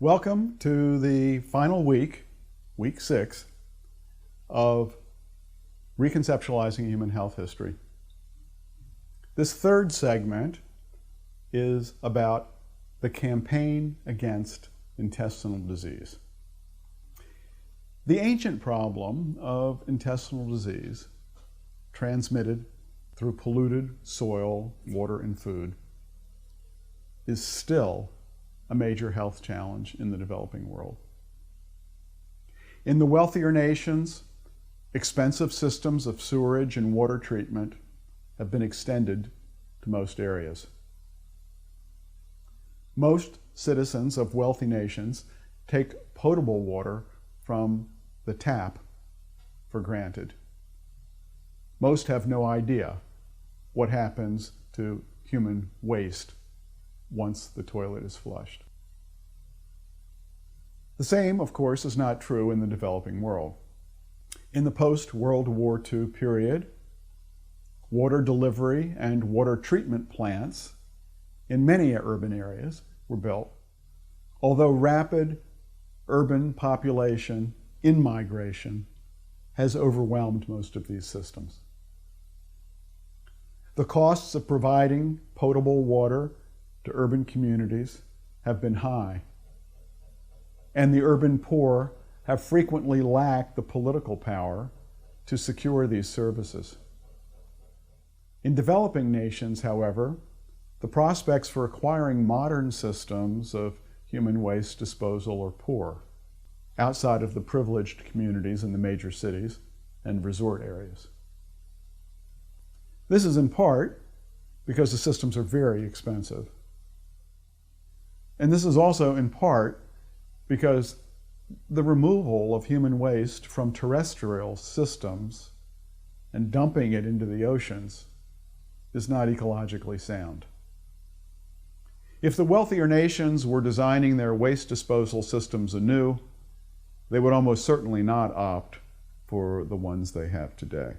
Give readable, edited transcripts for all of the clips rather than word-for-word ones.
Welcome to the final week, week 6, of reconceptualizing human health history. This third segment is about the campaign against intestinal disease. The ancient problem of intestinal disease, transmitted through polluted soil, water, and food, is still a major health challenge in the developing world. In the wealthier nations, expensive systems of sewerage and water treatment have been extended to most areas. Most citizens of wealthy nations take potable water from the tap for granted. Most have no idea what happens to human waste once the toilet is flushed. The same, of course, is not true in the developing world. In the post-World War II period, water delivery and water treatment plants in many urban areas were built, although rapid urban population in-migration has overwhelmed most of these systems. The costs of providing potable water to urban communities have been high, and the urban poor have frequently lacked the political power to secure these services. In developing nations, however, the prospects for acquiring modern systems of human waste disposal are poor, outside of the privileged communities in the major cities and resort areas. This is in part because the systems are very expensive. And this is also in part because the removal of human waste from terrestrial systems and dumping it into the oceans is not ecologically sound. If the wealthier nations were designing their waste disposal systems anew, they would almost certainly not opt for the ones they have today.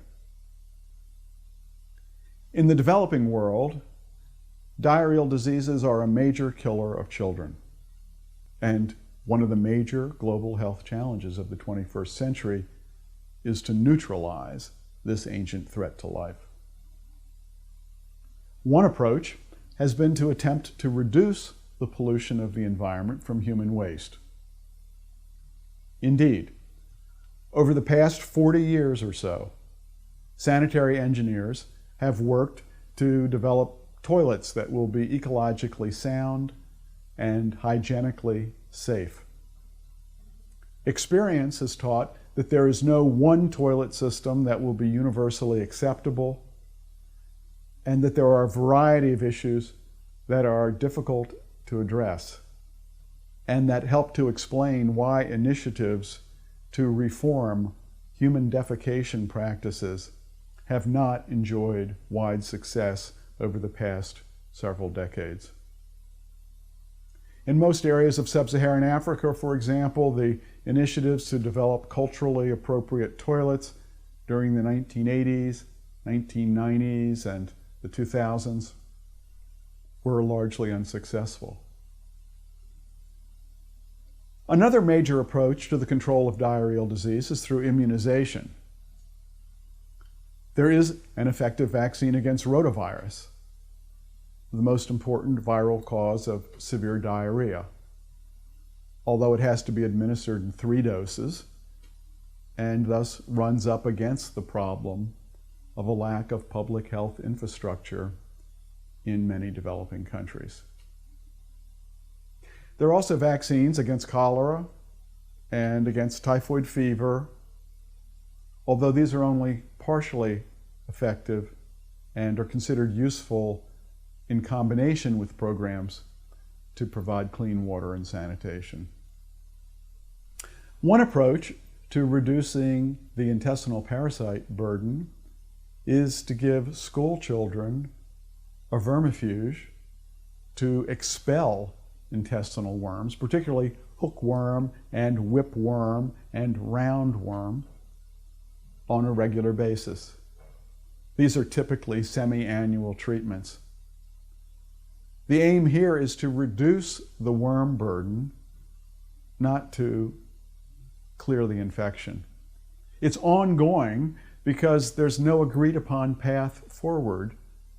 In the developing world, diarrheal diseases are a major killer of children, and one of the major global health challenges of the 21st century is to neutralize this ancient threat to life. One approach has been to attempt to reduce the pollution of the environment from human waste. Indeed, over the past 40 years or so, sanitary engineers have worked to develop toilets that will be ecologically sound and hygienically safe. Experience has taught that there is no one toilet system that will be universally acceptable, and that there are a variety of issues that are difficult to address, and that help to explain why initiatives to reform human defecation practices have not enjoyed wide success over the past several decades. In most areas of sub-Saharan Africa, for example, the initiatives to develop culturally appropriate toilets during the 1980s, 1990s, and the 2000s were largely unsuccessful. Another major approach to the control of diarrheal disease is through immunization. There is an effective vaccine against rotavirus, the most important viral cause of severe diarrhea, although it has to be administered in 3 doses and thus runs up against the problem of a lack of public health infrastructure in many developing countries. There are also vaccines against cholera and against typhoid fever, although these are only partially effective and are considered useful in combination with programs to provide clean water and sanitation. One approach to reducing the intestinal parasite burden is to give school children a vermifuge to expel intestinal worms, particularly hookworm and whipworm and roundworm, on a regular basis. These are typically semi-annual treatments. The aim here is to reduce the worm burden not to clear the infection. It's ongoing because there's no agreed upon path forward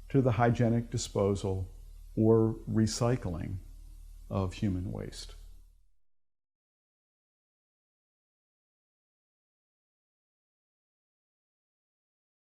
to the hygienic disposal or recycling of human waste.